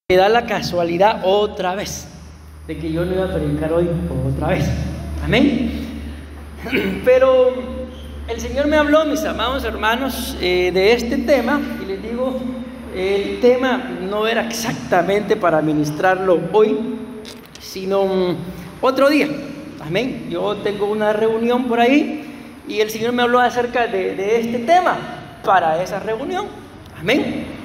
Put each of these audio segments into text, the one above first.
Me da la casualidad otra vez de que yo no iba a predicar hoy otra vez. Amén. Pero el Señor me habló, mis amados hermanos, de este tema, y les digo, el tema no era exactamente para ministrarlo hoy, sino otro día. Amén. Yo tengo una reunión por ahí y el Señor me habló acerca de este tema para esa reunión. Amén.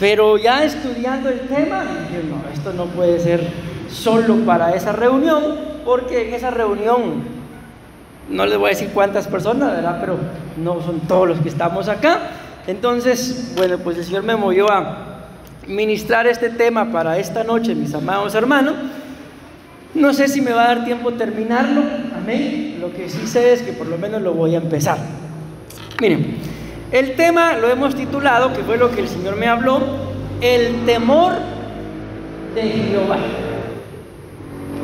Pero ya estudiando el tema, dije, no, esto no puede ser solo para esa reunión, porque en esa reunión, no les voy a decir cuántas personas, ¿verdad? Pero no son todos los que estamos acá. Entonces, bueno, pues el Señor me movió a ministrar este tema para esta noche, mis amados hermanos. No sé si me va a dar tiempo terminarlo, amén. Lo que sí sé es que por lo menos lo voy a empezar. Miren. El tema lo hemos titulado, que fue lo que el Señor me habló, el temor de Jehová.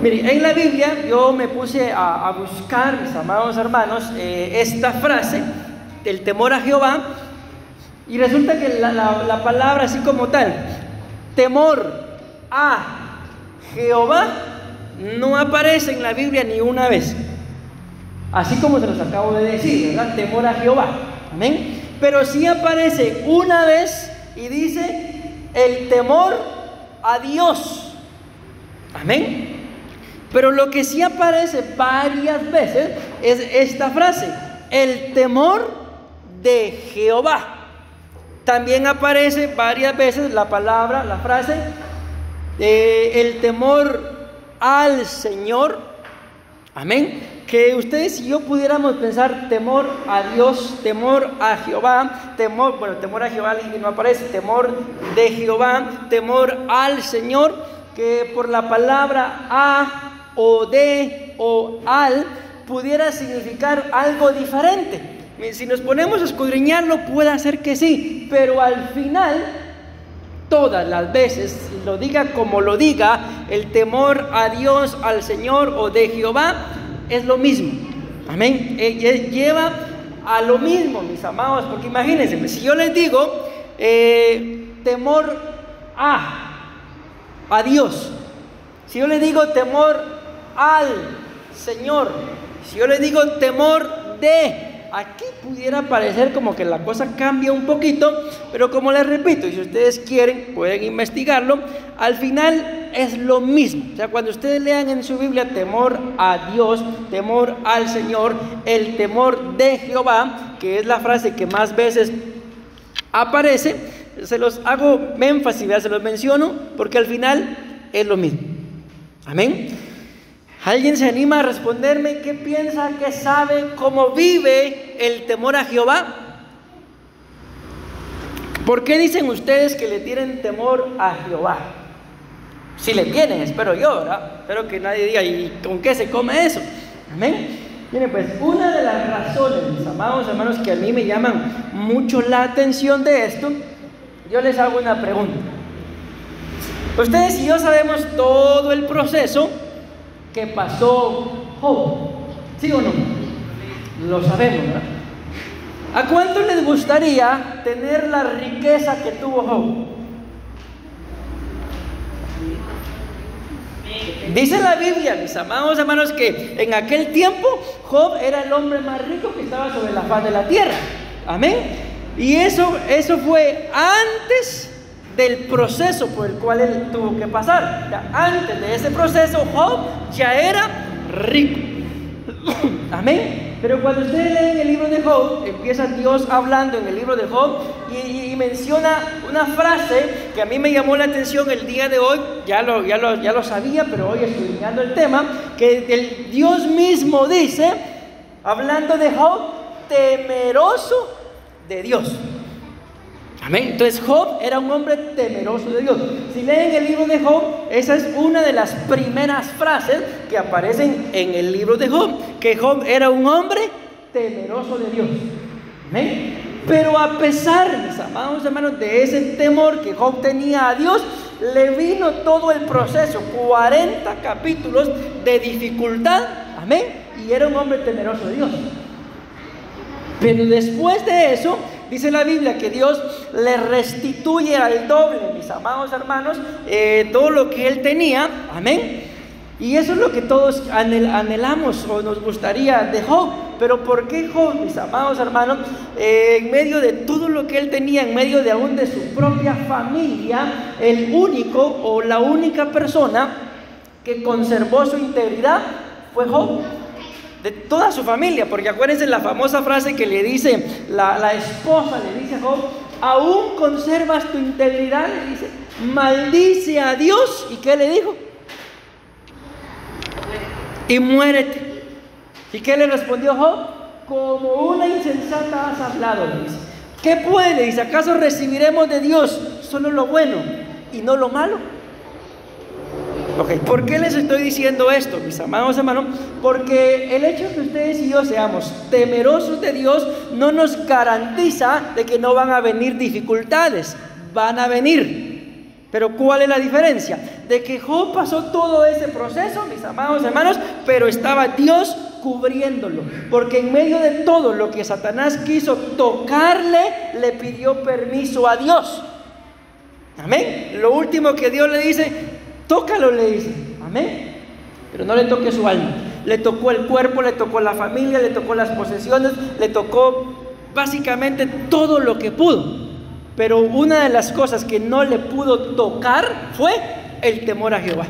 Miren, en la Biblia yo me puse a buscar, mis amados hermanos, esta frase, el temor a Jehová, y resulta que la palabra así como tal, temor a Jehová, no aparece en la Biblia ni una vez. Así como se los acabo de decir, ¿verdad? Temor a Jehová. Amén. Pero sí aparece una vez y dice el temor a Dios. Amén. Pero lo que sí aparece varias veces es esta frase, el temor de Jehová. También aparece varias veces la frase, el temor al Señor. Amén. Que ustedes y yo pudiéramos pensar temor a Dios, temor a Jehová, temor a Jehová no aparece, temor de Jehová, temor al Señor, que por la palabra a o de o al pudiera significar algo diferente. Si nos ponemos a escudriñarlo, puede ser que sí, pero al final, todas las veces, lo diga como lo diga, el temor a Dios, al Señor o de Jehová, es lo mismo. Amén. Lleva a lo mismo, mis amados, porque imagínense, si yo les digo temor a Dios, si yo les digo temor al Señor, si yo les digo temor de, aquí pudiera parecer como que la cosa cambia un poquito, pero como les repito, y si ustedes quieren pueden investigarlo, al final es lo mismo. O sea, cuando ustedes lean en su Biblia temor a Dios, temor al Señor, el temor de Jehová, que es la frase que más veces aparece, se los hago énfasis, se los menciono, porque al final es lo mismo. Amén. ¿Alguien se anima a responderme qué piensa, qué sabe, cómo vive el temor a Jehová? ¿Por qué dicen ustedes que le tienen temor a Jehová? Si le tienen, espero yo, ¿verdad? Espero que nadie diga, ¿y con qué se come eso? Amén. Miren, pues una de las razones, mis amados hermanos, que a mí me llaman mucho la atención de esto, yo les hago una pregunta. Ustedes y yo sabemos todo el proceso que pasó Job, ¿sí o no? Lo sabemos, ¿verdad? ¿A cuánto les gustaría tener la riqueza que tuvo Job? Dice la Biblia, mis amados hermanos, que en aquel tiempo Job era el hombre más rico que estaba sobre la faz de la tierra. Amén. Y eso fue antes del proceso por el cual él tuvo que pasar. O sea, antes de ese proceso, Job ya era rico. Amén. Pero cuando ustedes leen el libro de Job, empieza Dios hablando en el libro de Job y menciona una frase que a mí me llamó la atención el día de hoy. Ya lo sabía, pero hoy estudiando el tema, que el Dios mismo dice, hablando de Job, temeroso de Dios. Amén. Entonces Job era un hombre temeroso de Dios. Si leen el libro de Job, esa es una de las primeras frases que aparecen en el libro de Job, que Job era un hombre temeroso de Dios. Amén. Pero a pesar, mis amados hermanos, de ese temor que Job tenía a Dios, le vino todo el proceso, 40 capítulos de dificultad. Amén. Y era un hombre temeroso de Dios. Pero después de eso Dice la Biblia que Dios le restituye al doble, mis amados hermanos, todo lo que él tenía. Amén. Y eso es lo que todos anhelamos o nos gustaría de Job. Pero ¿por qué Job, mis amados hermanos, en medio de todo lo que él tenía, en medio de aún de su propia familia, el único o la única persona que conservó su integridad fue Job? De toda su familia, porque acuérdense la famosa frase que le dice la esposa, le dice a Job: aún conservas tu integridad, le dice, maldice a Dios. ¿Y qué le dijo? Y muérete. ¿Y qué le respondió Job? Como una insensata has hablado, le dice. ¿Qué puede? Dice, ¿acaso recibiremos de Dios solo lo bueno y no lo malo? Okay. ¿Por qué les estoy diciendo esto, mis amados hermanos? Porque el hecho de que ustedes y yo seamos temerosos de Dios no nos garantiza de que no van a venir dificultades. Van a venir. Pero ¿cuál es la diferencia? De que Job pasó todo ese proceso, mis amados hermanos, pero estaba Dios cubriéndolo. Porque en medio de todo lo que Satanás quiso tocarle, le pidió permiso a Dios. Amén. Lo último que Dios le dice: tócalo, le dice. Amén. Pero no le toque su alma. Le tocó el cuerpo, le tocó la familia, le tocó las posesiones, le tocó básicamente todo lo que pudo. Pero una de las cosas que no le pudo tocar fue el temor a Jehová.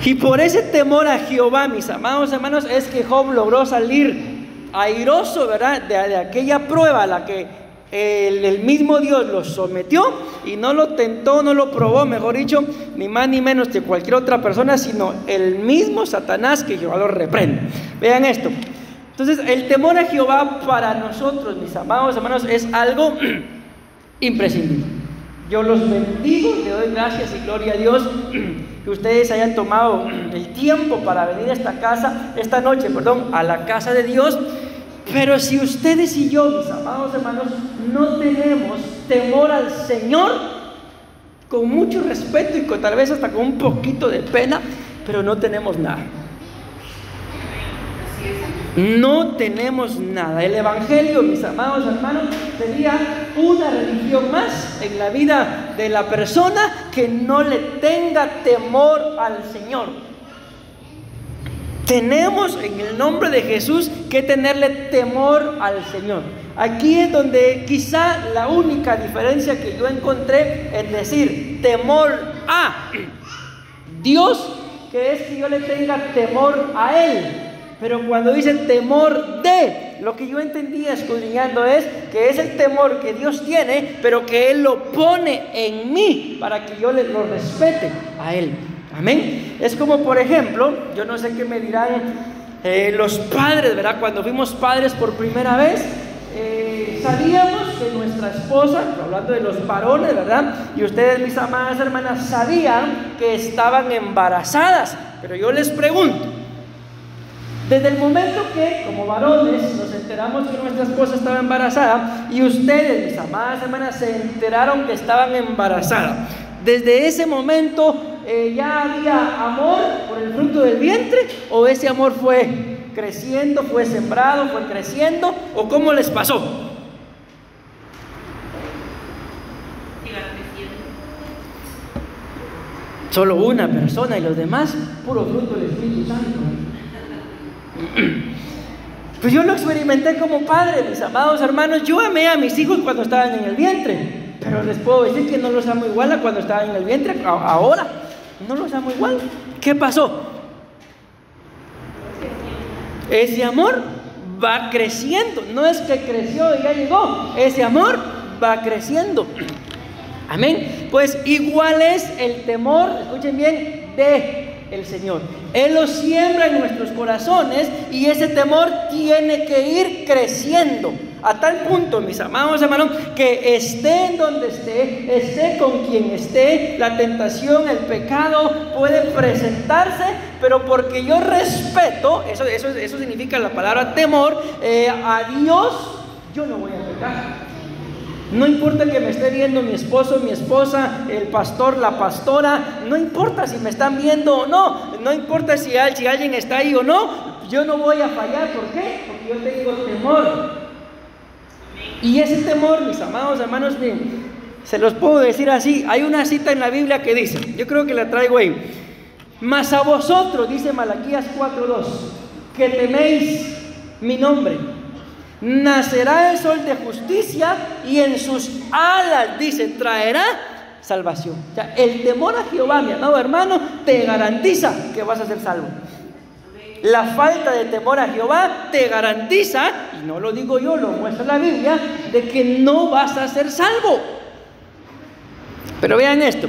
Y por ese temor a Jehová, mis amados hermanos, es que Job logró salir airoso, ¿verdad? De aquella prueba a la que el mismo Dios lo sometió y no lo tentó, no lo probó, mejor dicho, ni más ni menos que cualquier otra persona, sino el mismo Satanás, que Jehová lo reprende. Vean esto. Entonces, el temor a Jehová para nosotros, mis amados hermanos, es algo imprescindible. Yo los bendigo, le doy gracias y gloria a Dios que ustedes hayan tomado el tiempo para venir a esta noche, a la casa de Dios. Pero si ustedes y yo, mis amados hermanos, no tenemos temor al Señor, con mucho respeto y tal vez hasta con un poquito de pena, pero no tenemos nada. No tenemos nada. El Evangelio, mis amados hermanos, sería una religión más en la vida de la persona que no le tenga temor al Señor. Tenemos en el nombre de Jesús que tenerle temor al Señor. Aquí es donde quizá la única diferencia que yo encontré es decir temor a Dios, que es que yo le tenga temor a Él. Pero cuando dice temor de, lo que yo entendía escudriñando es que es el temor que Dios tiene, pero que Él lo pone en mí para que yo lo respete a Él. Amén. Es como, por ejemplo, yo no sé qué me dirán los padres, ¿verdad? Cuando fuimos padres por primera vez, sabíamos que nuestra esposa, hablando de los varones, ¿verdad? Y ustedes, mis amadas hermanas, sabían que estaban embarazadas. Pero yo les pregunto, desde el momento que, como varones, nos enteramos que nuestra esposa estaba embarazada y ustedes, mis amadas hermanas, se enteraron que estaban embarazadas, desde ese momento ya había amor por el fruto del vientre, o ese amor fue creciendo, fue sembrado, fue creciendo, o cómo les pasó. Solo una persona y los demás, puro fruto del Espíritu Santo. Pues yo lo experimenté como padre, mis amados hermanos. Yo amé a mis hijos cuando estaban en el vientre, pero les puedo decir que no los amo igual a cuando estaban en el vientre. Ahora no los amo igual. ¿Qué pasó? Ese amor va creciendo. No es que creció y ya llegó. Ese amor va creciendo. Amén. Pues igual es el temor, escuchen bien, de el Señor. Él lo siembra en nuestros corazones y ese temor tiene que ir creciendo a tal punto, mis amados hermanos, que esté en donde esté con quien esté, la tentación, el pecado puede presentarse, pero porque yo respeto, eso significa la palabra temor, a Dios, yo no voy a pecar. No importa que me esté viendo mi esposo, mi esposa, el pastor, la pastora, no importa si me están viendo o no, no importa si alguien está ahí o no, yo no voy a fallar. ¿Por qué? Porque yo tengo temor. Y ese temor, mis amados hermanos, miren, se los puedo decir así. Hay una cita en la Biblia que dice, yo creo que la traigo ahí: mas a vosotros, dice Malaquías 4:2, que teméis mi nombre, nacerá el sol de justicia y en sus alas, dice, traerá salvación. O sea, el temor a Jehová, mi amado hermano, te garantiza que vas a ser salvo. La falta de temor a Jehová te garantiza, y no lo digo yo, lo muestra la Biblia, de que no vas a ser salvo. Pero vean esto: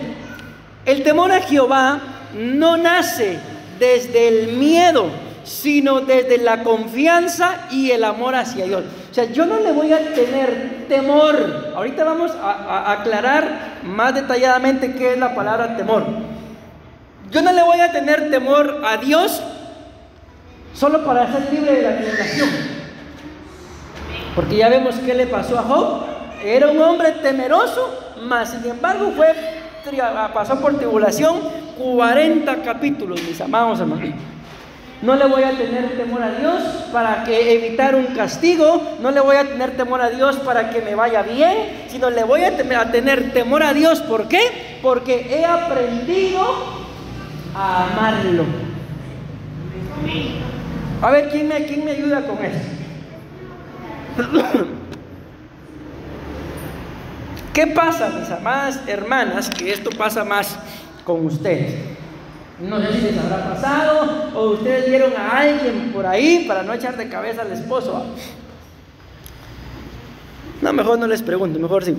el temor a Jehová no nace desde el miedo, sino desde la confianza y el amor hacia Dios. O sea, yo no le voy a tener temor. Ahorita vamos a aclarar más detalladamente qué es la palabra temor. Yo no le voy a tener temor a Dios solo para ser libre de la tribulación, porque ya vemos qué le pasó a Job. Era un hombre temeroso, mas sin embargo pasó por tribulación 40 capítulos, mis amados hermanos. No le voy a tener temor a Dios para evitar un castigo, no le voy a tener temor a Dios para que me vaya bien, sino le voy a tener temor a Dios. ¿Por qué? Porque he aprendido a amarlo. A ver, ¿quién me ayuda con esto? ¿Qué pasa, mis amadas hermanas? Que esto pasa más con ustedes. No sé si les habrá pasado, o ustedes vieron a alguien por ahí, para no echar de cabeza al esposo. No, mejor no les pregunto, mejor sí.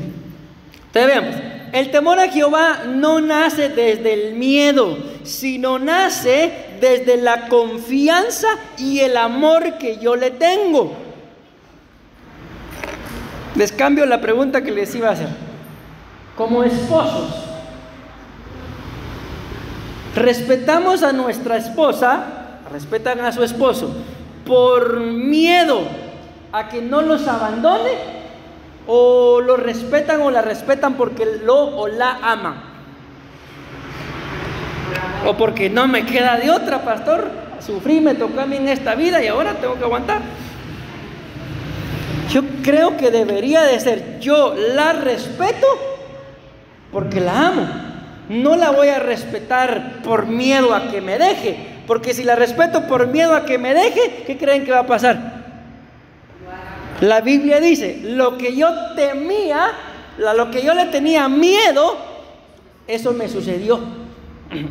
Entonces veamos, el temor a Jehová no nace desde el miedo, sino nace desde la confianza y el amor que yo le tengo. Les cambio la pregunta que les iba a hacer. Como esposos, ¿respetamos a nuestra esposa, respetan a su esposo, por miedo a que no los abandone? ¿O lo respetan o la respetan porque lo o la aman? O porque no me queda de otra, pastor, sufrí, me tocó a mí en esta vida y ahora tengo que aguantar. Yo creo que debería de ser, yo la respeto porque la amo. No la voy a respetar por miedo a que me deje, porque si la respeto por miedo a que me deje, ¿qué creen que va a pasar? La Biblia dice, lo que yo temía, lo que yo le tenía miedo, eso me sucedió.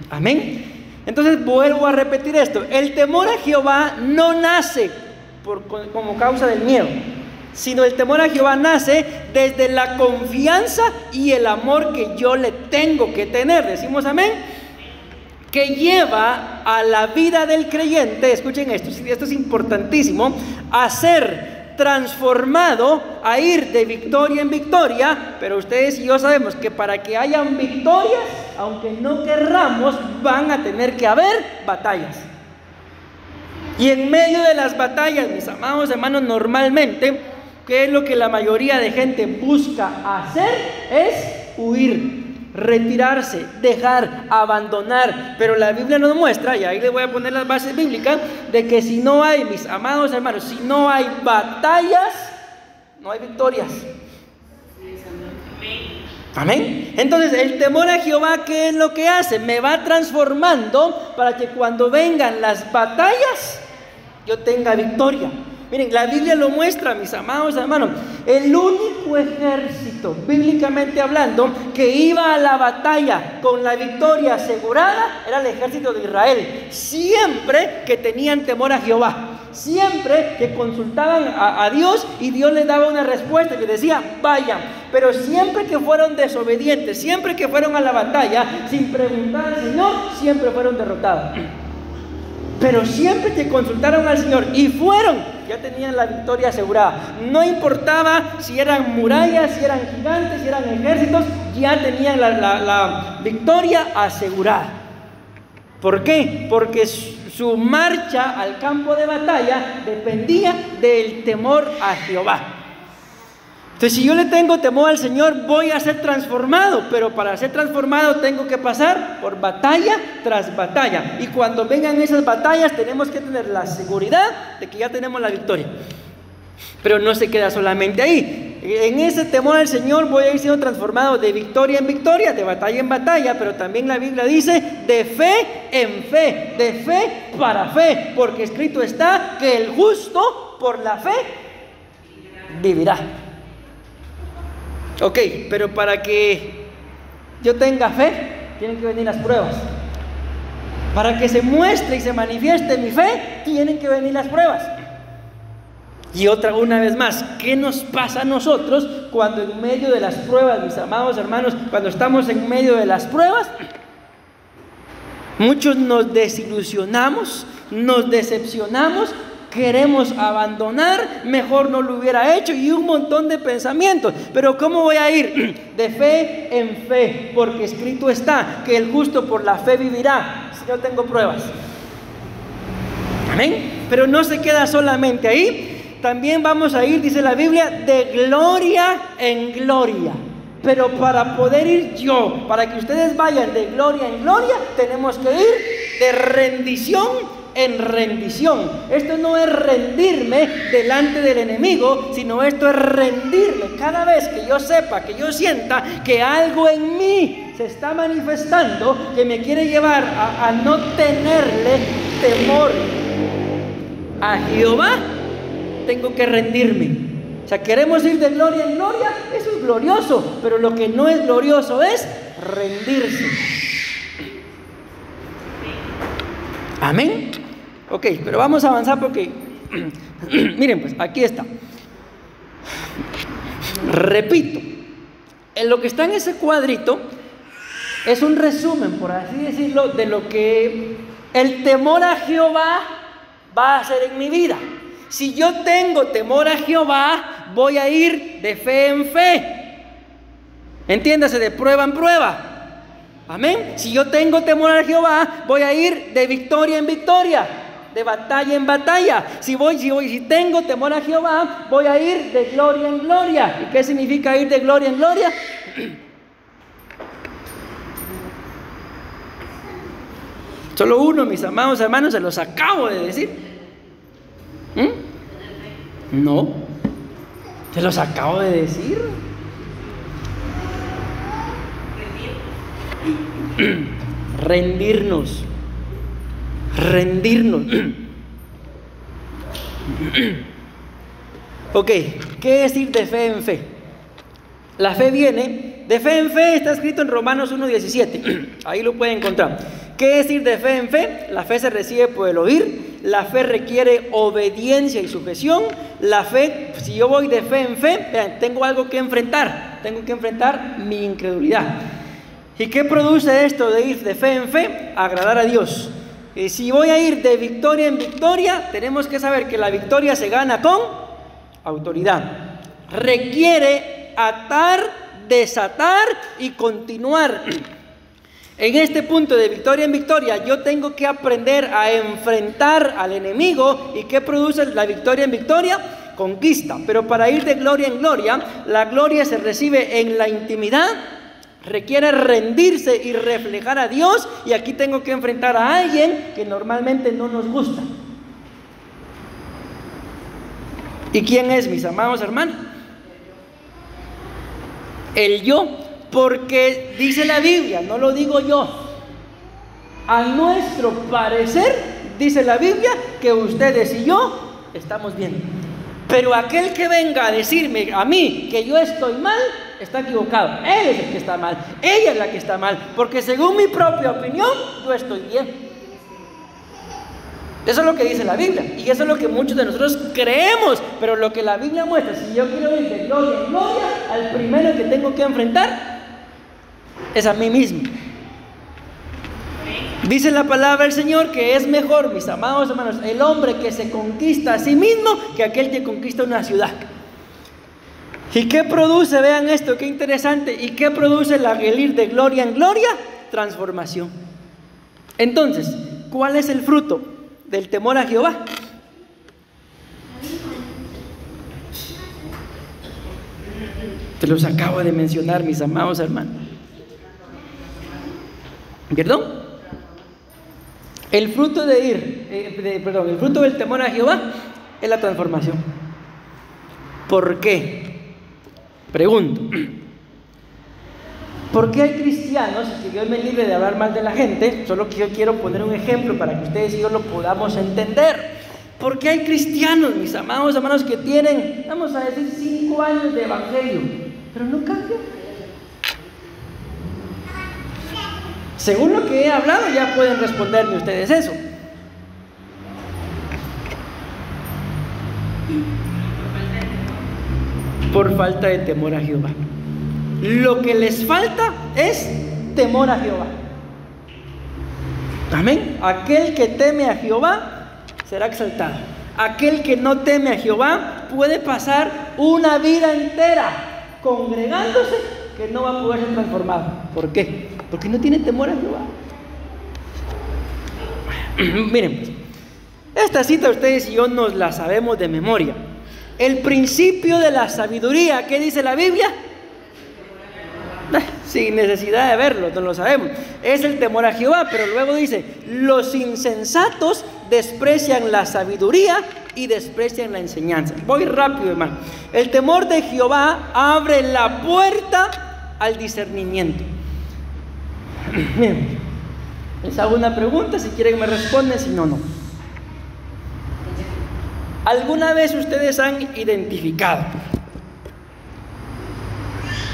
Amén. Entonces vuelvo a repetir esto: el temor a Jehová no nace como causa del miedo, sino el temor a Jehová nace desde la confianza y el amor que yo le tengo que tener. Decimos amén. Que lleva a la vida del creyente, escuchen esto es importantísimo, a ser transformado, a ir de victoria en victoria. Pero ustedes y yo sabemos que para que hayan victorias, aunque no querramos, van a tener que haber batallas. Y en medio de las batallas, mis amados hermanos, normalmente, ¿qué es lo que la mayoría de gente busca hacer? Es huir, retirarse, dejar, abandonar. Pero la Biblia nos muestra, y ahí les voy a poner las bases bíblicas, de que si no hay, mis amados hermanos, si no hay batallas, no hay victorias. Amén. Entonces el temor a Jehová, ¿qué es lo que hace? Me va transformando para que cuando vengan las batallas yo tenga victoria. Miren, la Biblia lo muestra, mis amados hermanos. El único ejército, bíblicamente hablando, que iba a la batalla con la victoria asegurada era el ejército de Israel. Siempre que tenían temor a Jehová, siempre que consultaban a Dios y Dios les daba una respuesta que decía, vayan. Pero siempre que fueron desobedientes, siempre que fueron a la batalla sin preguntar al Señor, siempre fueron derrotados. Pero siempre que consultaron al Señor y fueron, ya tenían la victoria asegurada. No importaba si eran murallas, si eran gigantes, si eran ejércitos, ya tenían la victoria asegurada. ¿Por qué? Porque su marcha al campo de batalla dependía del temor a Jehová. Entonces, si yo le tengo temor al Señor, voy a ser transformado. Pero para ser transformado tengo que pasar por batalla tras batalla. Y cuando vengan esas batallas, tenemos que tener la seguridad de que ya tenemos la victoria. Pero no se queda solamente ahí. En ese temor al Señor voy a ir siendo transformado de victoria en victoria, de batalla en batalla, pero también la Biblia dice de fe en fe, de fe para fe, porque escrito está que el justo por la fe vivirá. Ok, pero para que yo tenga fe, tienen que venir las pruebas. Para que se muestre y se manifieste mi fe, tienen que venir las pruebas. Y una vez más, ¿qué nos pasa a nosotros cuando en medio de las pruebas, mis amados hermanos, cuando estamos en medio de las pruebas? Muchos nos desilusionamos, nos decepcionamos, queremos abandonar, mejor no lo hubiera hecho, y un montón de pensamientos. Pero ¿cómo voy a ir? De fe en fe, porque escrito está que el justo por la fe vivirá. Si no tengo pruebas. Amén. Pero no se queda solamente ahí. También vamos a ir, dice la Biblia, de gloria en gloria. Pero para poder ir yo, para que ustedes vayan de gloria en gloria, tenemos que ir de rendición en rendición. Esto no es rendirme delante del enemigo, sino esto es rendirme cada vez que yo sepa, que yo sienta que algo en mí se está manifestando, que me quiere llevar a no tenerle temor a Jehová. Tengo que rendirme. O sea, queremos ir de gloria en gloria, eso es glorioso, pero lo que no es glorioso es rendirse. Amén. Ok, pero vamos a avanzar porque miren, pues aquí está. Repito, en lo que está en ese cuadrito es un resumen, por así decirlo, de lo que el temor a Jehová va a hacer en mi vida. Si yo tengo temor a Jehová, voy a ir de fe en fe. Entiéndase, de prueba en prueba. Amén. Si yo tengo temor a Jehová, voy a ir de victoria en victoria, de batalla en batalla. Si tengo temor a Jehová, voy a ir de gloria en gloria. ¿Y qué significa ir de gloria en gloria? Solo uno, mis amados hermanos, se los acabo de decir. No, se los acabo de decir. Rendirnos. Ok, ¿qué es ir de fe en fe? La fe viene, de fe en fe está escrito en Romanos 1:17, ahí lo pueden encontrar. ¿Qué es ir de fe en fe? La fe se recibe por el oír, la fe requiere obediencia y sujeción. La fe, si yo voy de fe en fe, vean, tengo algo que enfrentar, tengo que enfrentar mi incredulidad. ¿Y qué produce esto de ir de fe en fe? Agradar a Dios. Y si voy a ir de victoria en victoria, tenemos que saber que la victoria se gana con autoridad. Requiere atar, desatar y continuar. En este punto de victoria en victoria, yo tengo que aprender a enfrentar al enemigo. ¿Y qué produce la victoria en victoria? Conquista. Pero para ir de gloria en gloria, la gloria se recibe en la intimidad, requiere rendirse y reflejar a Dios. Y aquí tengo que enfrentar a alguien que normalmente no nos gusta. ¿Y quién es, mis amados hermanos? El yo. Porque dice la Biblia, no lo digo yo, a nuestro parecer, dice la Biblia, que ustedes y yo estamos bien. Pero aquel que venga a decirme a mí que yo estoy mal, está equivocado. Él es el que está mal, ella es la que está mal, porque según mi propia opinión, yo estoy bien. Eso es lo que dice la Biblia, y eso es lo que muchos de nosotros creemos. Pero lo que la Biblia muestra, si yo quiero ir de gloria en gloria, al primero que tengo que enfrentar es a mí mismo. Dice la palabra del Señor que es mejor, mis amados hermanos, el hombre que se conquista a sí mismo que aquel que conquista una ciudad. ¿Y qué produce? Vean esto, qué interesante. ¿Y qué produce el ir de gloria en gloria? Transformación. Entonces, ¿cuál es el fruto del temor a Jehová? Te los acabo de mencionar, mis amados hermanos. ¿Perdón? El fruto el fruto del temor a Jehová es la transformación. ¿Por qué? Pregunto, ¿por qué hay cristianos, que Dios me libre de hablar mal de la gente, solo que yo quiero poner un ejemplo para que ustedes y yo lo podamos entender? ¿Por qué hay cristianos, mis amados hermanos, que tienen, vamos a decir, 5 años de evangelio, pero no cambian? Según lo que he hablado, ya pueden responderme ustedes eso. Por falta de temor a Jehová. Lo que les falta es temor a Jehová. Amén. Aquel que teme a Jehová será exaltado. Aquel que no teme a Jehová puede pasar una vida entera congregándose que no va a poder ser transformado. ¿Por qué? Porque no tiene temor a Jehová. Miren, esta cita ustedes y yo nos la sabemos de memoria. El principio de la sabiduría, ¿qué dice la Biblia? Sin necesidad de verlo, no lo sabemos. Es el temor a Jehová, pero luego dice: los insensatos desprecian la sabiduría y desprecian la enseñanza. Voy rápido, hermano. El temor de Jehová abre la puerta al discernimiento. Miren, les hago una pregunta, si quieren me responden, si no, no. ¿Alguna vez ustedes han identificado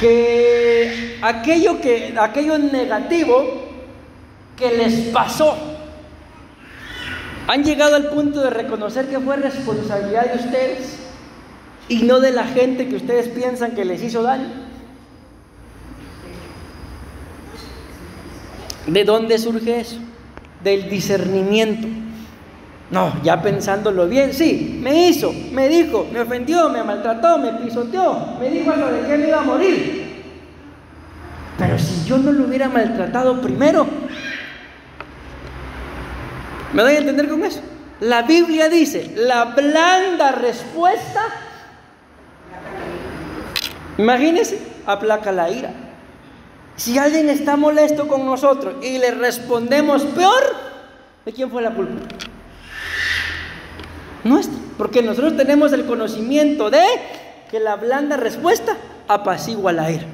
que aquello negativo que les pasó, han llegado al punto de reconocer que fue responsabilidad de ustedes y no de la gente que ustedes piensan que les hizo daño? ¿De dónde surge eso? Del discernimiento. No, ya pensándolo bien, sí, me hizo, me dijo, me ofendió, me maltrató, me pisoteó, me dijo algo de que él iba a morir. Pero si yo no lo hubiera maltratado primero, ¿me doy a entender con eso? La Biblia dice: la blanda respuesta, imagínense, aplaca la ira. Si alguien está molesto con nosotros y le respondemos peor, ¿de quién fue la culpa? Nuestra, porque nosotros tenemos el conocimiento de que la blanda respuesta apacigua la ira.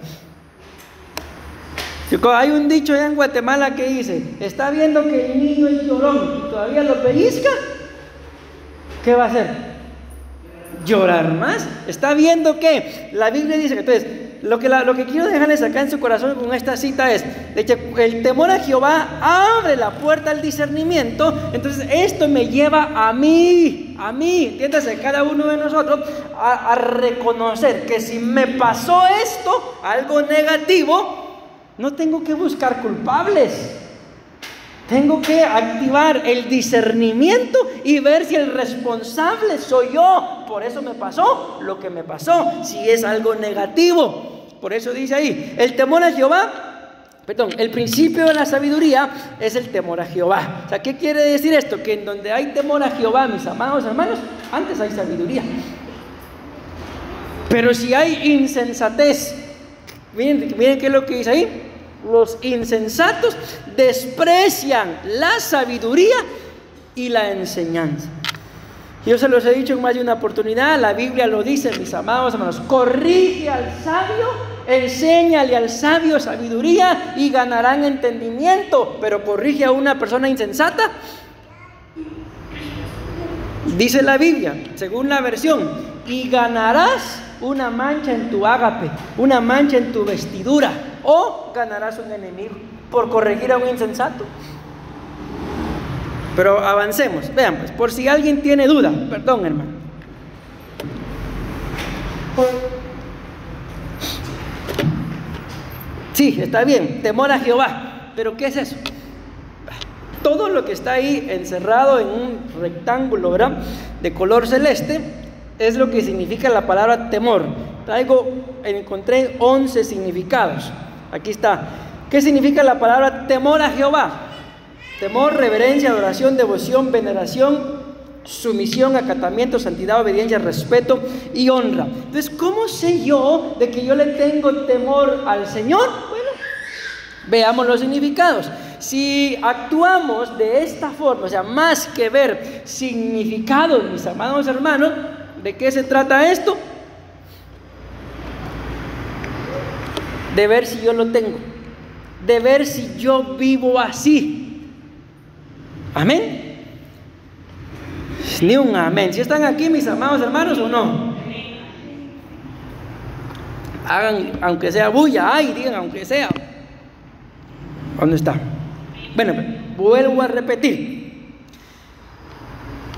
Hay un dicho allá en Guatemala que dice: está viendo que el niño es llorón y todavía lo pellizca, ¿qué va a hacer? Llorar más. Está viendo que la Biblia dice que, entonces, lo que quiero dejarles acá en su corazón con esta cita es de que el temor a Jehová abre la puerta al discernimiento. Entonces esto me lleva a mí, entiéndase, cada uno de nosotros a reconocer que si me pasó esto, algo negativo, no tengo que buscar culpables. Tengo que activar el discernimiento y ver si el responsable soy yo. Por eso me pasó lo que me pasó, si es algo negativo. Por eso dice ahí, el temor a Jehová, el principio de la sabiduría es el temor a Jehová. O sea, ¿qué quiere decir esto? Que en donde hay temor a Jehová, mis amados hermanos, antes hay sabiduría. Pero si hay insensatez, miren qué es lo que dice ahí. Los insensatos desprecian la sabiduría y la enseñanza. Yo se los he dicho en más de una oportunidad, la Biblia lo dice, mis amados hermanos: corrige al sabio, enséñale al sabio sabiduría y ganarán entendimiento. Pero corrige a una persona insensata, dice la Biblia, según la versión, y ganarás una mancha en tu ágape, una mancha en tu vestidura, o ganarás un enemigo por corregir a un insensato. Pero avancemos, vean pues, por si alguien tiene duda, perdón hermano. Sí, está bien, temor a Jehová, pero ¿qué es eso? Todo lo que está ahí encerrado en un rectángulo, ¿verdad?, de color celeste, es lo que significa la palabra temor. Encontré 11 significados. Aquí está. ¿Qué significa la palabra temor a Jehová? Temor, reverencia, adoración, devoción, veneración, sumisión, acatamiento, santidad, obediencia, respeto y honra. Entonces, ¿cómo sé yo de que yo le tengo temor al Señor? Bueno, veamos los significados. Si actuamos de esta forma, o sea, más que ver significados, mis amados hermanos, ¿de qué se trata esto? de ver si yo lo tengo, de ver si yo vivo así. Amén. Ni un amén. ¿Si están aquí mis amados hermanos o no? Hagan aunque sea bulla, ay, digan aunque sea. ¿Dónde está? Bueno, vuelvo a repetir.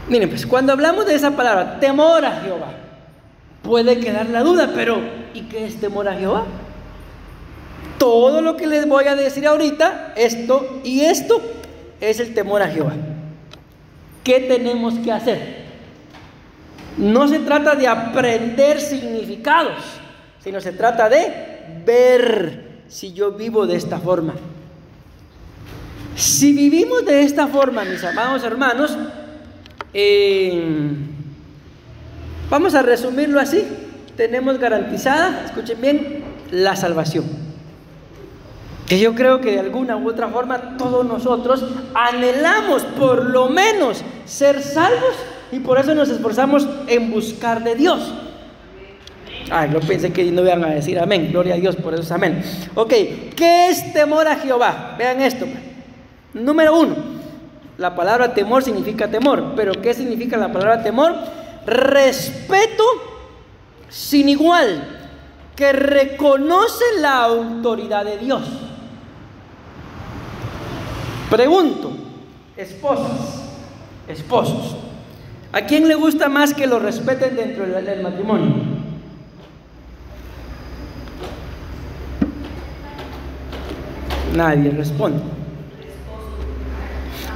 Miren, pues cuando hablamos de esa palabra, temor a Jehová, puede quedar la duda, pero ¿y qué es temor a Jehová? Todo lo que les voy a decir ahorita, esto y esto, es el temor a Jehová. ¿Qué tenemos que hacer? No se trata de aprender significados, sino se trata de ver si yo vivo de esta forma. Si vivimos de esta forma, mis amados hermanos, vamos a resumirlo así: tenemos garantizada, escuchen bien, la salvación. Que yo creo que de alguna u otra forma todos nosotros anhelamos por lo menos ser salvos, y por eso nos esforzamos en buscar de Dios. Ay, no pensé que no iban a decir amén, gloria a Dios, por eso es amén. Ok, ¿qué es temor a Jehová? Vean esto. Número 1, la palabra temor significa temor, pero ¿qué significa la palabra temor? Respeto sin igual, que reconoce la autoridad de Dios. Pregunto, esposos, ¿a quién le gusta más que lo respeten dentro del matrimonio? Nadie responde.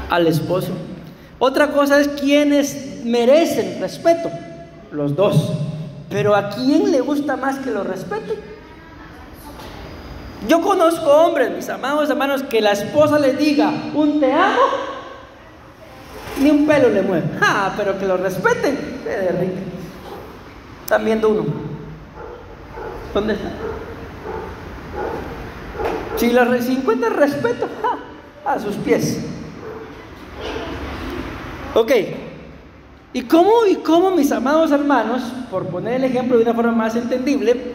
Al esposo. Otra cosa es quienes merecen respeto, los dos. Pero ¿a quién le gusta más que lo respeten? Yo conozco hombres, mis amados hermanos, que la esposa les diga un te amo, ni un pelo le mueve. Pero que lo respeten, se derrite. Están viendo uno. ¿Dónde está? Si encuentra respeto, a sus pies. Ok. ¿Y cómo, mis amados hermanos, por poner el ejemplo de una forma más entendible,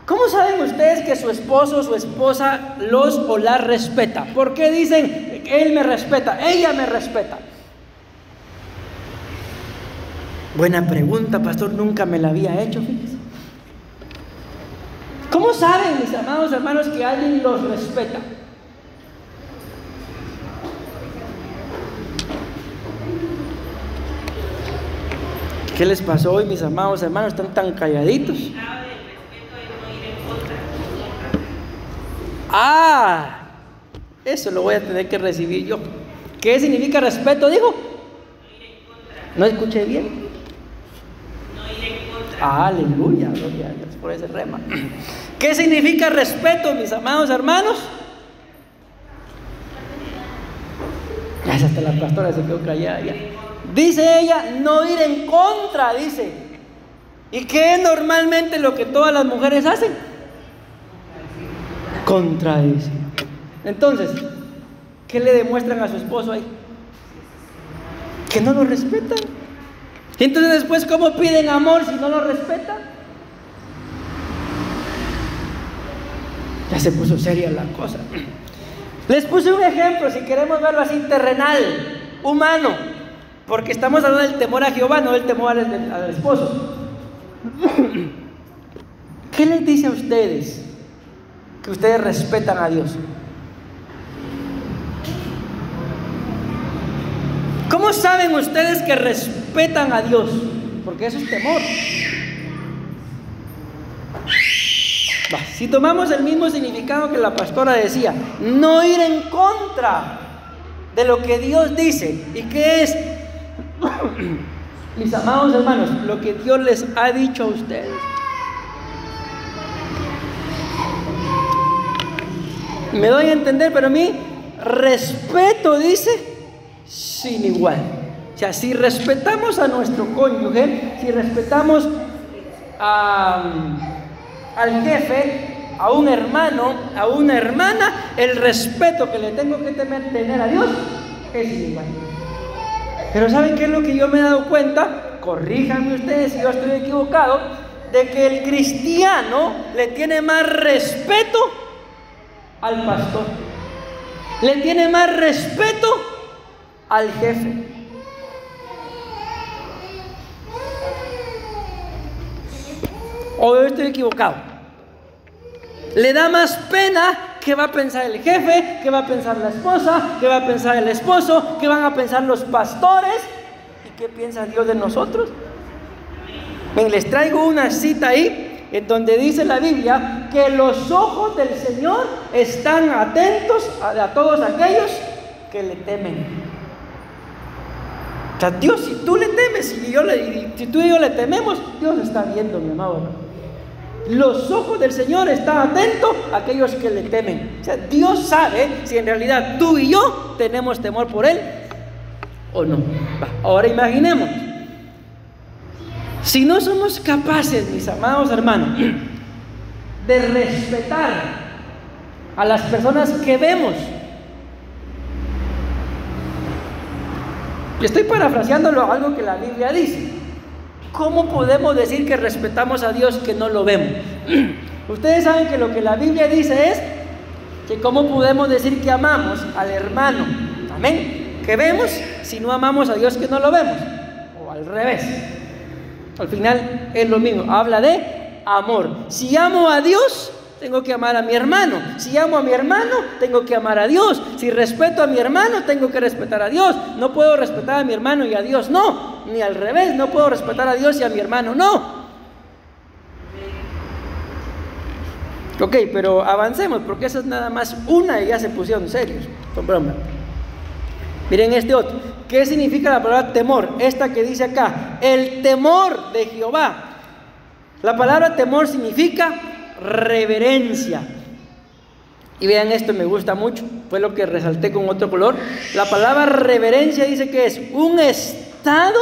cómo saben ustedes que su esposo o su esposa los o la respeta? ¿Por qué dicen él me respeta, ella me respeta? Buena pregunta, pastor, nunca me la había hecho, fíjense. ¿Cómo saben, mis amados hermanos, que alguien los respeta? ¿Qué les pasó hoy, mis amados hermanos? Están tan calladitos. Eso lo voy a tener que recibir yo. ¿Qué significa respeto, dijo? No escuché bien. Aleluya, gloria a Dios por ese rema. ¿Qué significa respeto, mis amados hermanos? Ya hasta la pastora se quedó callada ya. Dice ella, no ir en contra, dice. ¿Y qué es normalmente lo que todas las mujeres hacen? Contradicir. Entonces, ¿qué le demuestran a su esposo ahí? Que no lo respetan. Entonces después, ¿cómo piden amor si no lo respetan? Ya se puso seria la cosa. Les puse un ejemplo, si queremos verlo así, terrenal, humano, porque estamos hablando del temor a Jehová, no del temor al esposo. ¿Qué les dice a ustedes que ustedes respetan a Dios? ¿Cómo saben ustedes que respetan a Dios? Porque eso es temor. Si tomamos el mismo significado que la pastora decía, no ir en contra de lo que Dios dice. ¿Y qué es? Mis amados hermanos, lo que Dios les ha dicho a ustedes. Me doy a entender, pero a mí respeto, dice, sin igual. O sea, si respetamos a nuestro cónyuge, si respetamos al jefe, a un hermano, a una hermana, el respeto que le tengo que tener a Dios es igual. Pero ¿saben qué es lo que yo me he dado cuenta? Corríjanme ustedes si yo estoy equivocado. de que el cristiano le tiene más respeto al pastor, le tiene más respeto al jefe. ¿O yo estoy equivocado? Le da más pena qué va a pensar el jefe, qué va a pensar la esposa, qué va a pensar el esposo, qué van a pensar los pastores y qué piensa Dios de nosotros. Ven, les traigo una cita ahí en donde dice la Biblia que los ojos del Señor están atentos a todos aquellos que le temen. O sea, Dios, si tú le temes, si tú y yo le tememos, Dios está viendo, mi amado. Los ojos del Señor están atentos a aquellos que le temen. O sea, Dios sabe si en realidad tú y yo tenemos temor por Él o no. Ahora imaginemos, si no somos capaces, mis amados hermanos, de respetar a las personas que vemos. Estoy parafraseándolo algo que la Biblia dice. ¿Cómo podemos decir que respetamos a Dios que no lo vemos? Ustedes saben que lo que la Biblia dice es que cómo podemos decir que amamos al hermano, amén, que vemos, si no amamos a Dios que no lo vemos, o al revés. Al final es lo mismo, habla de amor. Si amo a Dios, tengo que amar a mi hermano. Si amo a mi hermano, tengo que amar a Dios. Si respeto a mi hermano, tengo que respetar a Dios. No puedo respetar a mi hermano y a Dios no. Ni al revés, no puedo respetar a Dios y a mi hermano no. Ok, pero avancemos, porque esa es nada más una y ya se pusieron serios. Con broma. Miren este otro. ¿Qué significa la palabra temor? Esta que dice acá, el temor de Jehová. La palabra temor significa reverencia. Y vean esto, me gusta mucho, fue lo que resalté con otro color. La palabra reverencia dice que es un estado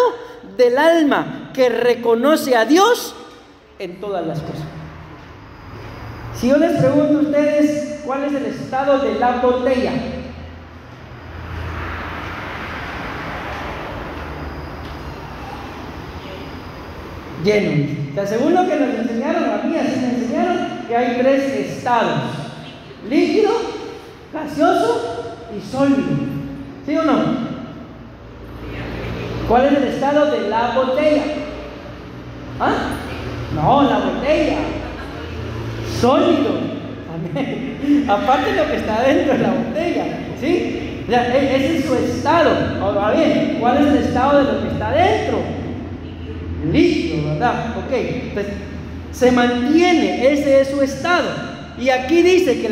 del alma que reconoce a Dios en todas las cosas. Si yo les pregunto a ustedes cuál es el estado de la botella, lleno. O sea, según lo que nos enseñaron, a mí así me enseñaron que hay 3 estados: líquido, gaseoso y sólido. ¿Sí o no? ¿Cuál es el estado de la botella? ¿Ah? No, la botella. Sólido. Amén. Aparte de lo que está dentro de la botella. ¿Sí? O sea, ese es su estado. Ahora bien, ¿cuál es el estado de lo que está dentro? Líquido, ¿verdad? Ok, pues se mantiene, ese es su estado. Y aquí dice que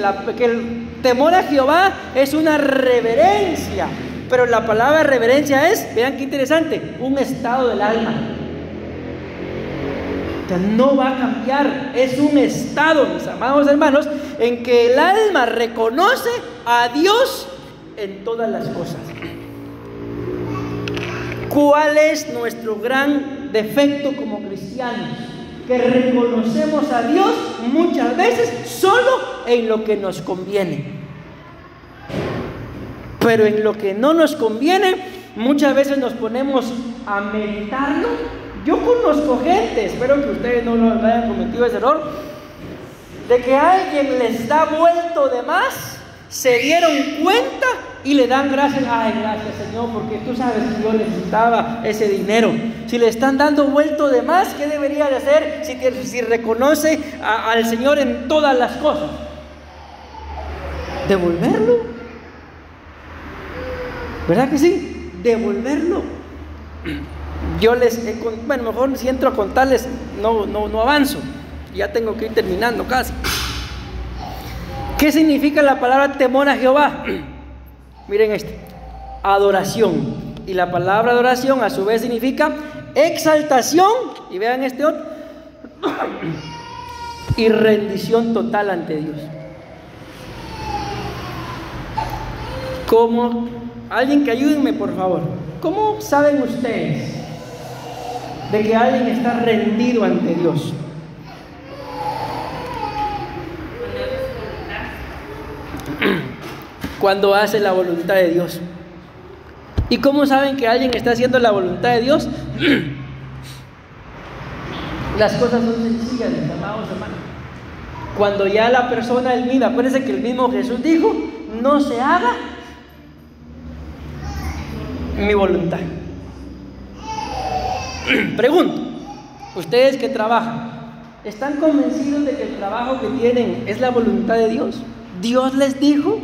el temor a Jehová es una reverencia, pero la palabra reverencia es, vean qué interesante, un estado del alma. O sea, no va a cambiar, es un estado, mis amados hermanos, en que el alma reconoce a Dios en todas las cosas. ¿Cuál es nuestro gran defecto como cristianos? Que reconocemos a Dios muchas veces solo en lo que nos conviene, pero en lo que no nos conviene muchas veces nos ponemos a meditarlo. Yo conozco gente, espero que ustedes no lo hayan cometido ese error, de que alguien les da vuelto de más, se dieron cuenta y le dan gracias. Ay, gracias Señor, porque tú sabes que yo necesitaba ese dinero. Si le están dando vuelto de más, ¿qué debería de hacer si reconoce al Señor en todas las cosas? Devolverlo. ¿Verdad que sí? Devolverlo. Yo bueno, mejor si entro a contarles, no avanzo. Ya tengo que ir terminando casi. ¿Qué significa la palabra temor a Jehová? Miren esto, adoración. Y la palabra adoración a su vez significa exaltación. Y vean este otro. Y rendición total ante Dios. ¿Cómo? Alguien que ayúdenme, por favor. ¿Cómo saben ustedes de que alguien está rendido ante Dios? Cuando hace la voluntad de Dios. ¿Y cómo saben que alguien está haciendo la voluntad de Dios? Las cosas son sencillas, mis amados hermanos. Cuando ya la persona es misma, acuérdense que el mismo Jesús dijo: no se haga mi voluntad. Pregunto, ustedes que trabajan, ¿están convencidos de que el trabajo que tienen es la voluntad de Dios? ¿Dios les dijo?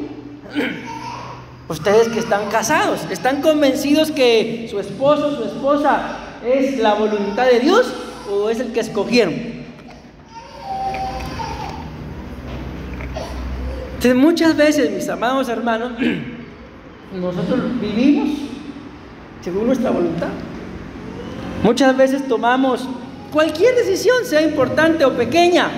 Ustedes que están casados, ¿están convencidos que su esposo, su esposa es la voluntad de Dios o es el que escogieron? Entonces, muchas veces, mis amados hermanos, nosotros vivimos según nuestra voluntad. Muchas veces tomamos cualquier decisión, sea importante o pequeña,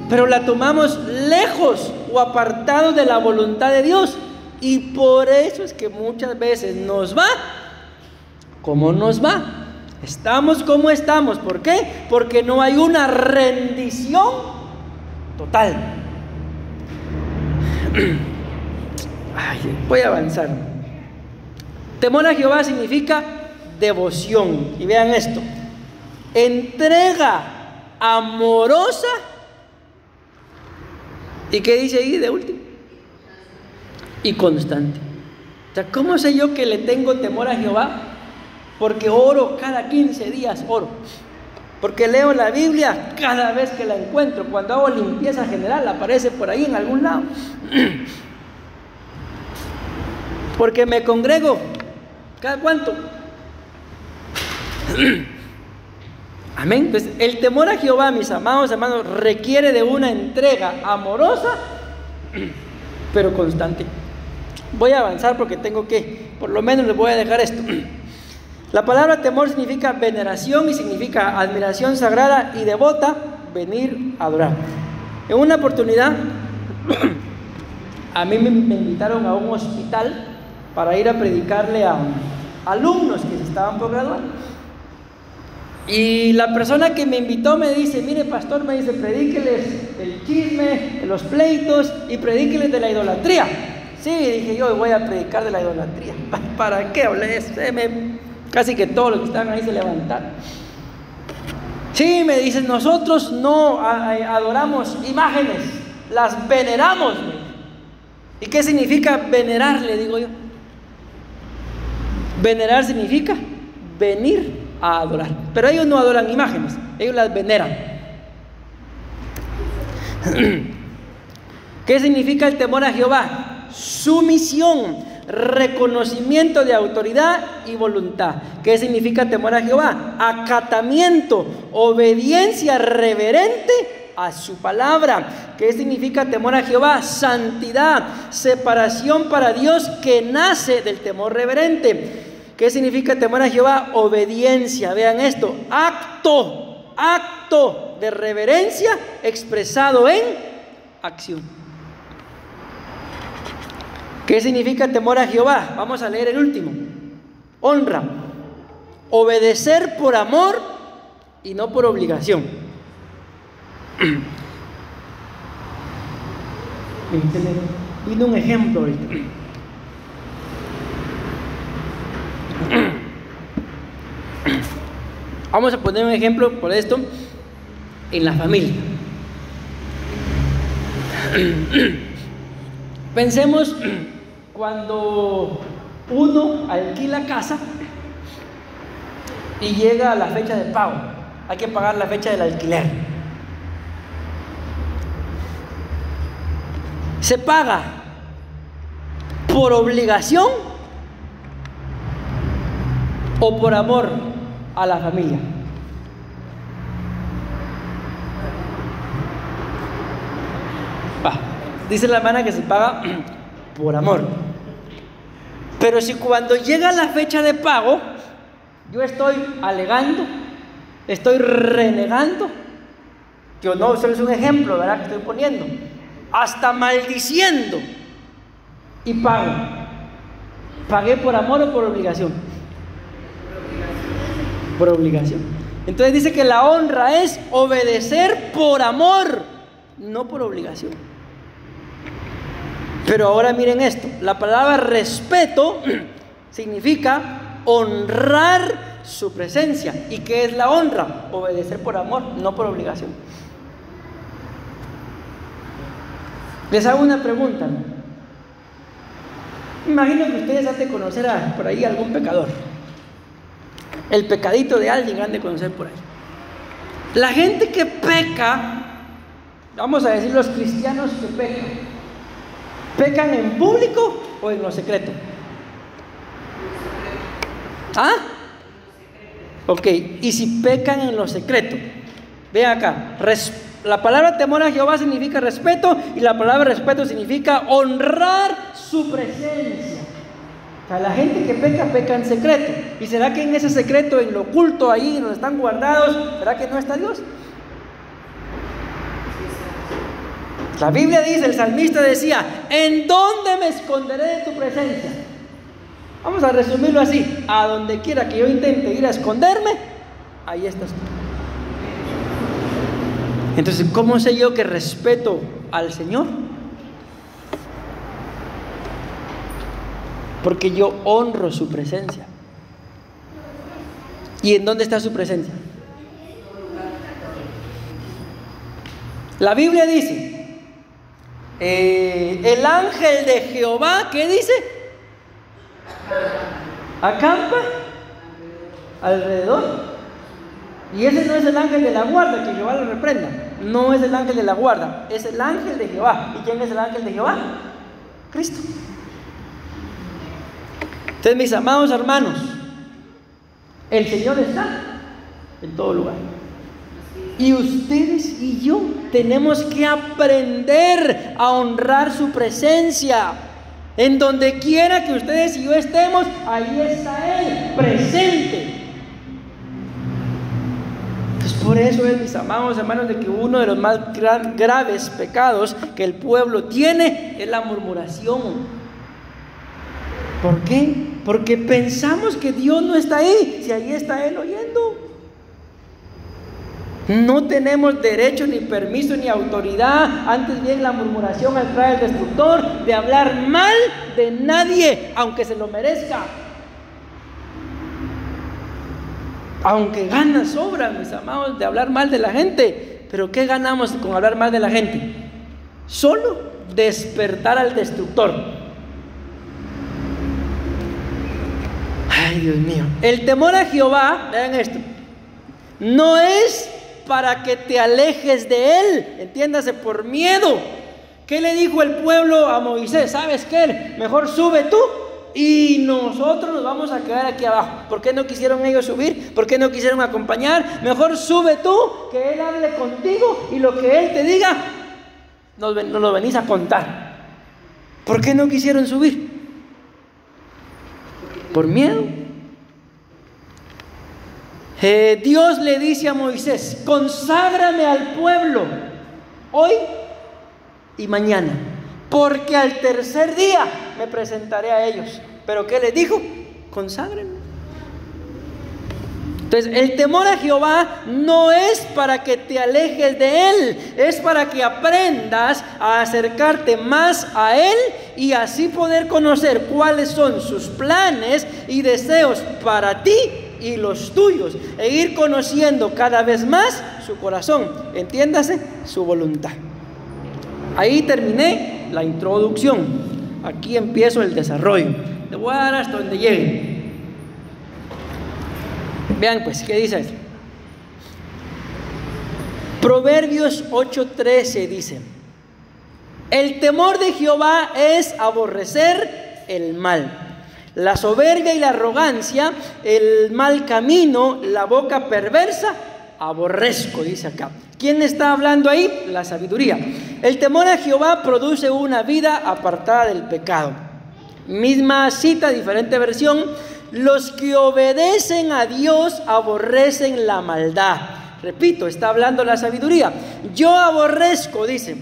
pero la tomamos lejos o apartados de la voluntad de Dios. Y por eso es que muchas veces nos va como nos va. Estamos como estamos. ¿Por qué? Porque no hay una rendición total. Voy a avanzar. Temor a Jehová significa devoción. Y vean esto: entrega amorosa. ¿Y qué dice ahí de último? Y constante. O sea, ¿cómo sé yo que le tengo temor a Jehová? Porque oro cada 15 días, oro. Porque leo la Biblia cada vez que la encuentro. Cuando hago limpieza general, aparece por ahí en algún lado. Porque me congrego. ¿Cada cuánto? Amén. Pues el temor a Jehová, mis amados hermanos, requiere de una entrega amorosa, pero constante. Voy a avanzar porque tengo que, por lo menos les voy a dejar esto. La palabra temor significa veneración y significa admiración sagrada y devota, venir a adorar. En una oportunidad, a mí me invitaron a un hospital para ir a predicarle a alumnos que se estaban por graduar. Y la persona que me invitó me dice: mire, pastor, me dice, predíqueles el chisme, los pleitos y predíqueles de la idolatría. Sí, dije yo, voy a predicar de la idolatría. ¿Para qué hablé eso? Casi que todos los que estaban ahí se levantaron. Sí, me dicen, nosotros no adoramos imágenes, las veneramos. ¿Y qué significa venerar? Le digo yo. Venerar significa venir a adorar. Pero ellos no adoran imágenes, ellos las veneran. ¿Qué significa el temor a Jehová? Sumisión, reconocimiento de autoridad y voluntad. ¿Qué significa temor a Jehová? Acatamiento, obediencia reverente a su palabra. ¿Qué significa temor a Jehová? Santidad, separación para Dios que nace del temor reverente. ¿Qué significa temor a Jehová? Obediencia. Vean esto: acto de reverencia expresado en acción. ¿Qué significa temor a Jehová? Vamos a leer el último. Honra, obedecer por amor y no por obligación. Vino un ejemplo ahorita. Vamos a poner un ejemplo por esto en la familia. Pensemos cuando uno alquila casa y llega a la fecha de pago. Hay que pagar la fecha del alquiler. ¿Se paga por obligación o por amor a la familia? Dice la hermana que se paga por amor. Pero si cuando llega la fecha de pago yo estoy alegando, estoy renegando, yo no, solo es un ejemplo, ¿verdad?, que estoy poniendo, hasta maldiciendo, y pago, ¿pagué por amor o por obligación? Por obligación. Entonces dice que la honra es obedecer por amor, no por obligación. Pero ahora miren esto: la palabra respeto significa honrar su presencia. ¿Y qué es la honra? Obedecer por amor, no por obligación. Les hago una pregunta. Imagino que ustedes han de conocer por ahí algún pecador. El pecadito de alguien han de conocer por ahí. La gente que peca, vamos a decir los cristianos que pecan, ¿pecan en público o en lo secreto? ¿Ah? Ok, y si pecan en lo secreto, vean acá, la palabra temor a Jehová significa respeto, y la palabra respeto significa honrar su presencia. O sea, la gente que peca, peca en secreto. ¿Y será que en ese secreto, en lo oculto, ahí donde están guardados, será que no está Dios? La Biblia dice, el salmista decía, ¿en dónde me esconderé de tu presencia? Vamos a resumirlo así: a donde quiera que yo intente ir a esconderme, ahí estás tú. Entonces, ¿cómo sé yo que respeto al Señor? Porque yo honro su presencia. ¿Y en dónde está su presencia? La Biblia dice, el ángel de Jehová, ¿qué dice? Acampa alrededor. Y ese no es el ángel de la guarda, que Jehová lo reprenda. No es el ángel de la guarda, es el ángel de Jehová. ¿Y quién es el ángel de Jehová? Cristo. Entonces, mis amados hermanos, el Señor está en todo lugar. Y ustedes y yo tenemos que aprender a honrar su presencia. En donde quiera que ustedes y yo estemos, ahí está Él, presente. Pues por eso es, mis amados hermanos, de que uno de los más graves pecados que el pueblo tiene es la murmuración. ¿Por qué? Porque pensamos que Dios no está ahí, si ahí está Él oyendo. No tenemos derecho, ni permiso, ni autoridad, antes bien la murmuración atrae al destructor, de hablar mal de nadie, aunque se lo merezca. Aunque ganas sobran, mis amados, de hablar mal de la gente. Pero ¿qué ganamos con hablar mal de la gente? Solo despertar al destructor. Ay, Dios mío. El temor a Jehová, vean esto, no es para que te alejes de Él, entiéndase, por miedo. ¿Qué le dijo el pueblo a Moisés? ¿Sabes qué? Mejor sube tú y nosotros nos vamos a quedar aquí abajo. ¿Por qué no quisieron ellos subir? ¿Por qué no quisieron acompañar? Mejor sube tú, que Él hable contigo y lo que Él te diga nos lo venís a contar. ¿Por qué no quisieron subir? Por miedo. Dios le dice a Moisés: conságrame al pueblo hoy y mañana, porque al tercer día me presentaré a ellos. ¿Pero qué les dijo? Conságrenme. Entonces, el temor a Jehová no es para que te alejes de Él, es para que aprendas a acercarte más a Él y así poder conocer cuáles son sus planes y deseos para ti y los tuyos, e ir conociendo cada vez más su corazón, entiéndase, su voluntad. Ahí terminé la introducción, aquí empiezo el desarrollo. Le voy a dar hasta donde llegue. Vean pues, ¿qué dice esto? Proverbios 8:13 dice: el temor de Jehová es aborrecer el mal, la soberbia y la arrogancia, el mal camino, la boca perversa, aborrezco, dice acá. ¿Quién está hablando ahí? La sabiduría. El temor a Jehová produce una vida apartada del pecado. Misma cita, diferente versión. Los que obedecen a Dios aborrecen la maldad. Repito, está hablando la sabiduría. Yo aborrezco, dice,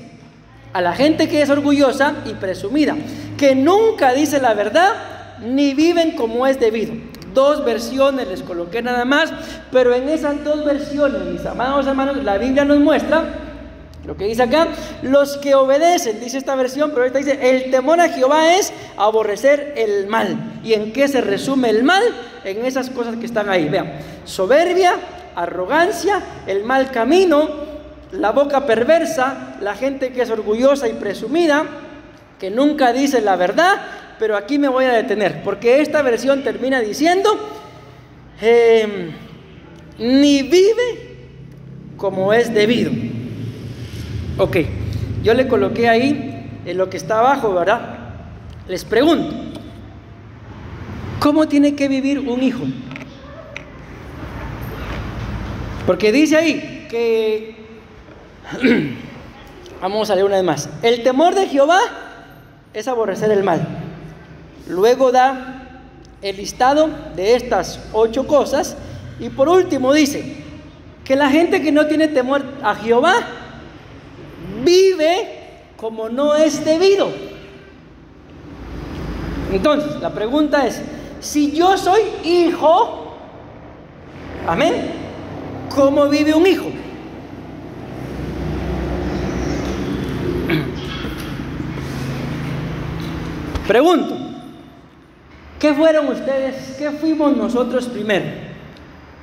a la gente que es orgullosa y presumida, que nunca dice la verdad, ni viven como es debido. Dos versiones les coloqué nada más, pero en esas dos versiones, mis amados hermanos, la Biblia nos muestra lo que dice acá: los que obedecen, dice esta versión, pero ahorita dice: el temor a Jehová es aborrecer el mal. ¿Y en qué se resume el mal? En esas cosas que están ahí. Vean, soberbia, arrogancia, el mal camino, la boca perversa, la gente que es orgullosa y presumida, que nunca dice la verdad. Pero aquí me voy a detener, porque esta versión termina diciendo, ni vive como es debido. Ok, yo le coloqué ahí en lo que está abajo, ¿verdad? Les pregunto, ¿cómo tiene que vivir un hijo? Porque dice ahí que, vamos a leer una vez más, el temor de Jehová es aborrecer el mal. Luego da el listado de estas 8 cosas y por último dice que la gente que no tiene temor a Jehová vive como no es debido. Entonces, la pregunta es, si yo soy hijo, amén, ¿cómo vive un hijo? Pregunto, ¿qué fueron ustedes? ¿Qué fuimos nosotros primero?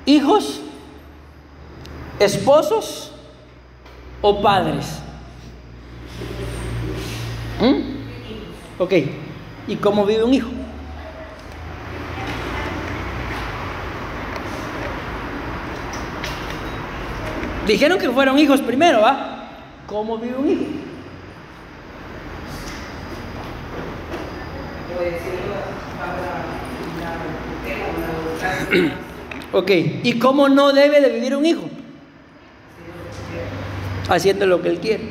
¿Hijos? ¿Esposos? ¿O padres? Ok, ¿y cómo vive un hijo? Dijeron que fueron hijos primero, ¿va? ¿Cómo vive un hijo? Ok, ¿y cómo no debe de vivir un hijo? Haciendo lo que él quiere.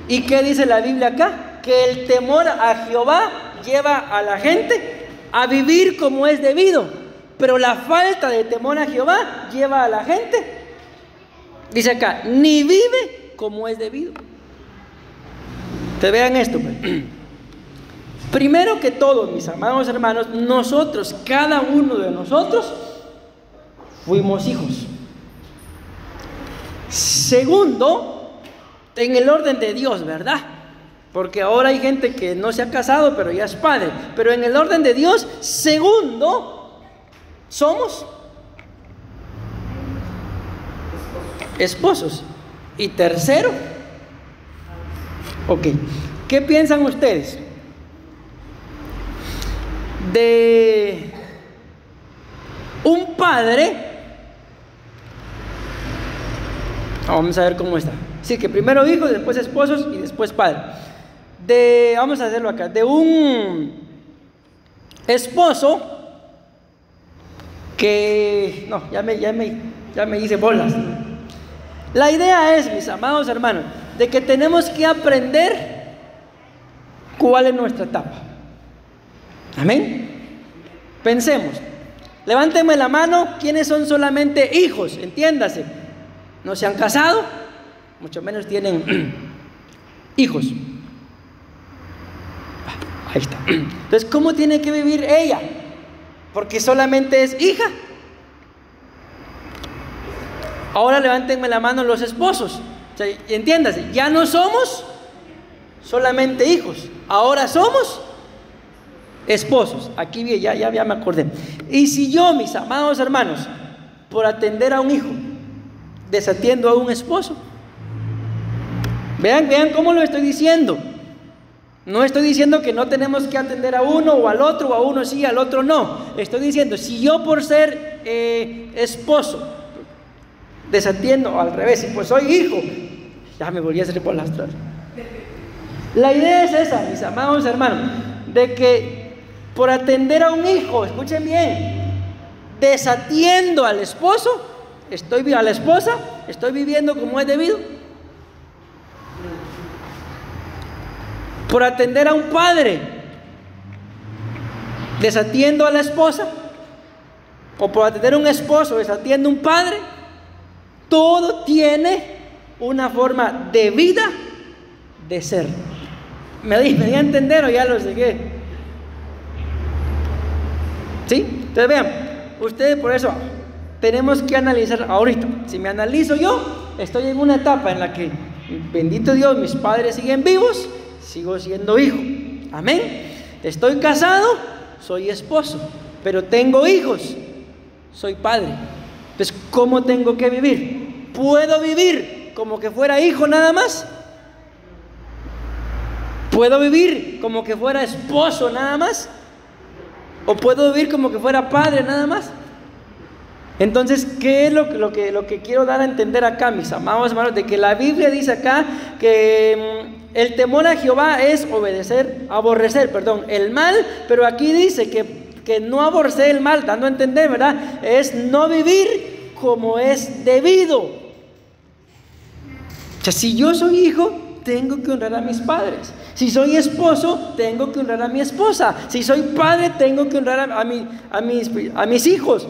¿Y qué dice la Biblia acá? Que el temor a Jehová lleva a la gente a vivir como es debido, pero la falta de temor a Jehová lleva a la gente, dice acá, ni vive como es debido. Te vean esto, pues. Primero que todo, mis amados hermanos, nosotros, cada uno de nosotros, fuimos hijos. Segundo, en el orden de Dios, ¿verdad? Porque ahora hay gente que no se ha casado, pero ya es padre. Pero en el orden de Dios, segundo, somos esposos. Y tercero, ok, ¿qué piensan ustedes de un padre? Vamos a ver cómo está. Sí, que primero hijos, después esposos y después padre. Vamos a hacerlo acá, de un esposo que, no, ya me hice bolas. La idea es, mis amados hermanos, de que tenemos que aprender cuál es nuestra etapa. Amén. Pensemos, levántenme la mano, ¿quiénes son solamente hijos? Entiéndase, no se han casado, mucho menos tienen hijos. Ahí está. Entonces, ¿cómo tiene que vivir ella? Porque solamente es hija. Ahora levántenme la mano los esposos. O sea, entiéndase, ya no somos solamente hijos, ahora somos esposos. Aquí ya me acordé. Y si yo, mis amados hermanos, por atender a un hijo, desatiendo a un esposo, vean cómo lo estoy diciendo. No estoy diciendo que no tenemos que atender a uno o al otro, o a uno sí, al otro no. Estoy diciendo, si yo por ser esposo desatiendo, al revés, y pues soy hijo, ya me volví a hacer por las tres. La idea es esa, mis amados hermanos, de que por atender a un hijo, escuchen bien, desatiendo al esposo, a la esposa, estoy viviendo como es debido. Por atender a un padre, desatiendo a la esposa, o por atender a un esposo, desatiendo a un padre. Todo tiene una forma de vida de ser. ¿Me di a entender o ya lo seguí? ¿Sí? Entonces vean, ustedes por eso tenemos que analizar ahorita. Si me analizo yo, estoy en una etapa en la que, bendito Dios, mis padres siguen vivos, sigo siendo hijo. Amén. Estoy casado, soy esposo, pero tengo hijos, soy padre. Entonces, ¿cómo tengo que vivir? ¿Puedo vivir como que fuera hijo nada más? ¿Puedo vivir como que fuera esposo nada más? ¿O puedo vivir como que fuera padre nada más? Entonces, ¿qué es lo que quiero dar a entender acá, mis amados hermanos? De que la Biblia dice acá que el temor a Jehová es aborrecer el mal, pero aquí dice que no aborrecer el mal, dando a entender, ¿verdad? Es no vivir como es debido. O sea, si yo soy hijo, tengo que honrar a mis padres. Si soy esposo, tengo que honrar a mi esposa. Si soy padre, tengo que honrar a mis hijos.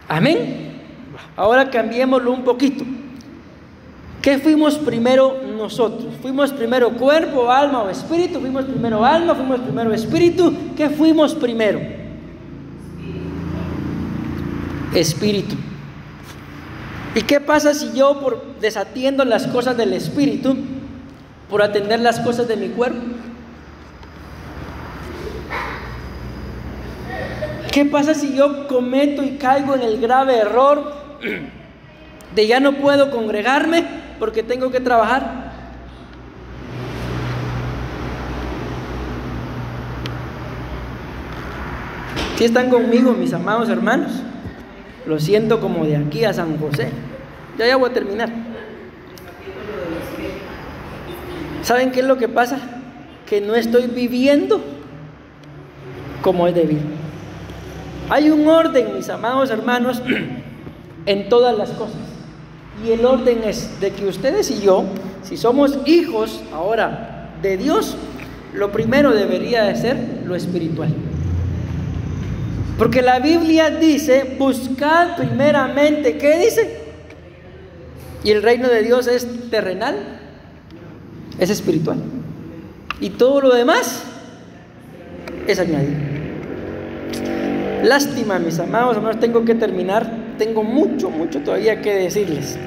Amén. Ahora cambiémoslo un poquito. ¿Qué fuimos primero nosotros? ¿Fuimos primero cuerpo, alma o espíritu? ¿Fuimos primero alma? ¿Fuimos primero espíritu? ¿Qué fuimos primero? Espíritu. ¿Y qué pasa si yo, por desatiendo las cosas del espíritu, por atender las cosas de mi cuerpo? ¿Qué pasa si yo cometo y caigo en el grave error de ya no puedo congregarme porque tengo que trabajar? ¿Sí están conmigo, mis amados hermanos? Lo siento como de aquí a San José. Ya voy a terminar. ¿Saben qué es lo que pasa? Que no estoy viviendo como es debido. Hay un orden, mis amados hermanos, en todas las cosas. Y el orden es de que ustedes y yo, si somos hijos ahora de Dios, lo primero debería de ser lo espiritual. Porque la Biblia dice, buscad primeramente, ¿qué dice? Y el reino de Dios es terrenal, es espiritual. Y todo lo demás es añadido. Lástima, mis amados hermanos, tengo que terminar. Tengo mucho todavía que decirles.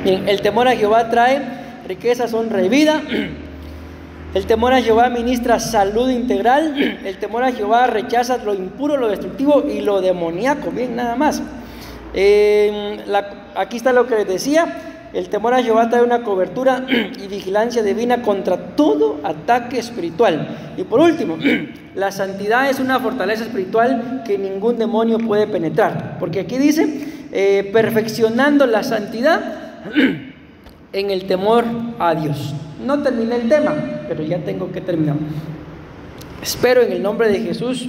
Miren, el temor a Jehová trae riquezas, honra y vida. El temor a Jehová ministra salud integral. El temor a Jehová rechaza lo impuro, lo destructivo y lo demoníaco. Bien, nada más. Aquí está lo que les decía. El temor a Jehová trae una cobertura y vigilancia divina contra todo ataque espiritual. Y por último, la santidad es una fortaleza espiritual que ningún demonio puede penetrar. Porque aquí dice, perfeccionando la santidad en el temor a Dios. No terminé el tema, pero ya tengo que terminar. Espero en el nombre de Jesús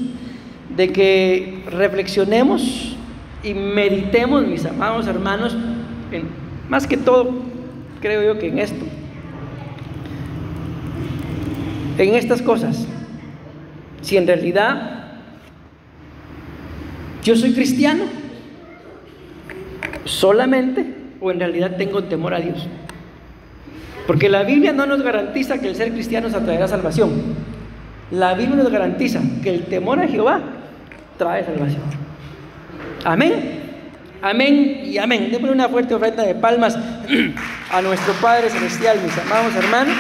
de que reflexionemos y meditemos, mis amados hermanos, más que todo, creo yo que en esto, en estas cosas. Si en realidad yo soy cristiano solamente, o en realidad tengo temor a Dios. Porque la Biblia no nos garantiza que el ser cristiano nos traerá salvación. La Biblia nos garantiza que el temor a Jehová trae salvación. Amén. Amén y amén. Démosle una fuerte ofrenda de palmas a nuestro Padre Celestial, mis amados hermanos.